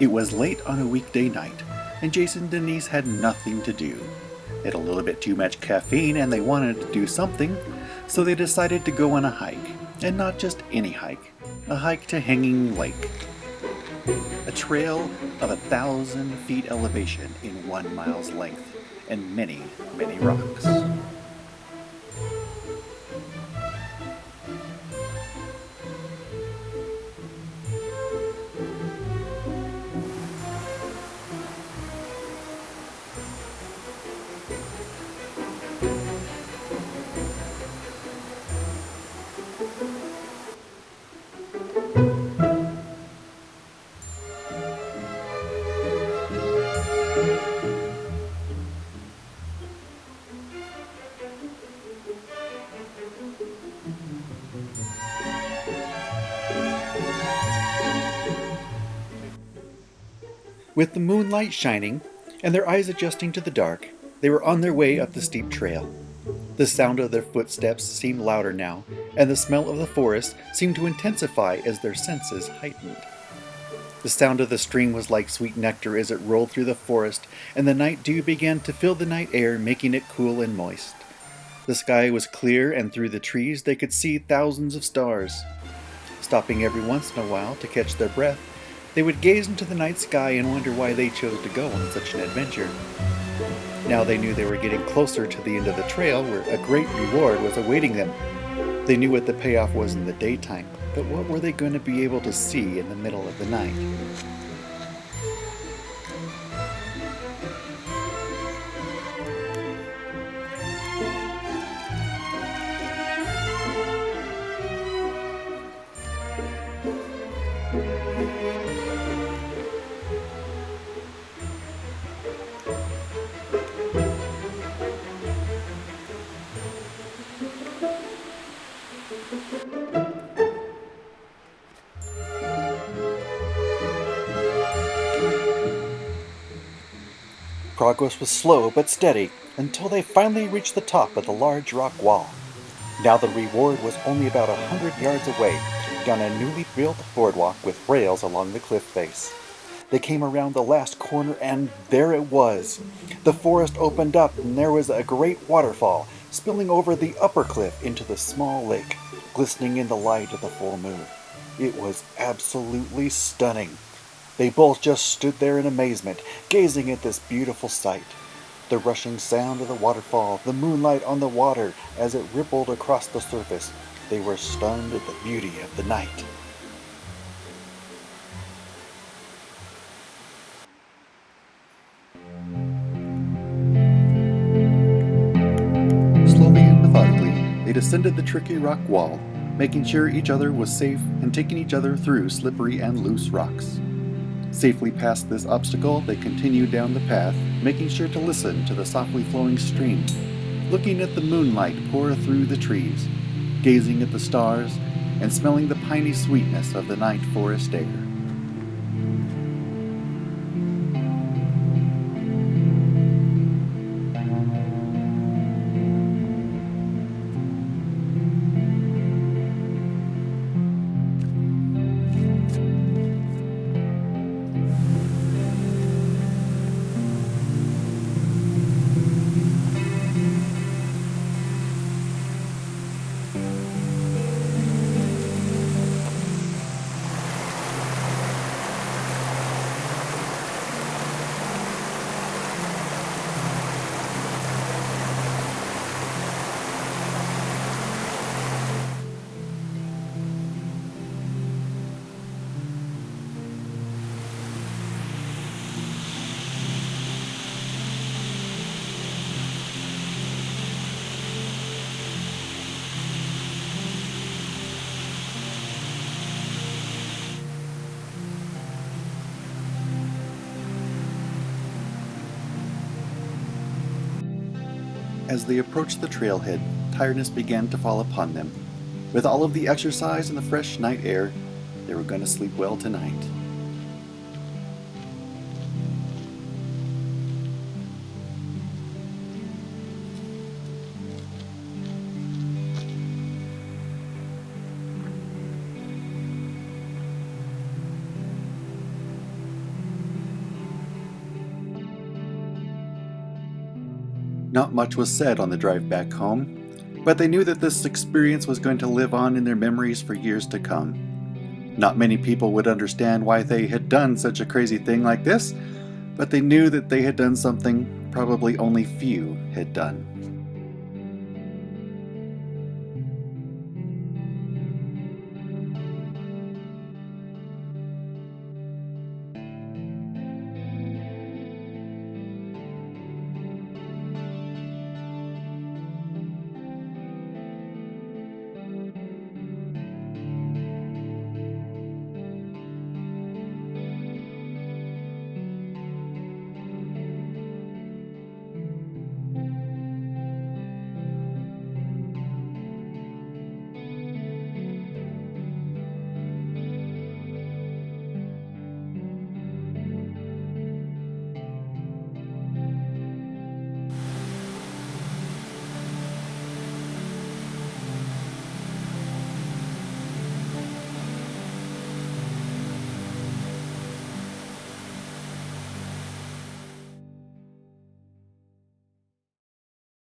It was late on a weekday night, and Jason and Denise had nothing to do. They had a little bit too much caffeine and they wanted to do something, so they decided to go on a hike. And not just any hike, a hike to Hanging Lake. A trail of 1,000 feet elevation in 1 mile's length, and many, many rocks. With the moonlight shining, and their eyes adjusting to the dark, they were on their way up the steep trail. The sound of their footsteps seemed louder now, and the smell of the forest seemed to intensify as their senses heightened. The sound of the stream was like sweet nectar as it rolled through the forest, and the night dew began to fill the night air, making it cool and moist. The sky was clear, and through the trees they could see thousands of stars. Stopping every once in a while to catch their breath, they would gaze into the night sky and wonder why they chose to go on such an adventure. Now they knew they were getting closer to the end of the trail where a great reward was awaiting them. They knew what the payoff was in the daytime, but what were they going to be able to see in the middle of the night? Progress was slow but steady until they finally reached the top of the large rock wall. Now the reward was only about 100 yards away, down a newly built boardwalk with rails along the cliff face. They came around the last corner and there it was. The forest opened up and there was a great waterfall spilling over the upper cliff into the small lake, glistening in the light of the full moon. It was absolutely stunning. They both just stood there in amazement, gazing at this beautiful sight. The rushing sound of the waterfall, the moonlight on the water as it rippled across the surface. They were stunned at the beauty of the night. Slowly and methodically, they descended the tricky rock wall, making sure each other was safe and taking each other through slippery and loose rocks. Safely past this obstacle, they continued down the path, making sure to listen to the softly flowing stream, looking at the moonlight pour through the trees, gazing at the stars, and smelling the piney sweetness of the night forest air. As they approached the trailhead, tiredness began to fall upon them. With all of the exercise and the fresh night air, they were going to sleep well tonight. Not much was said on the drive back home, but they knew that this experience was going to live on in their memories for years to come. Not many people would understand why they had done such a crazy thing like this, but they knew that they had done something probably only few had done.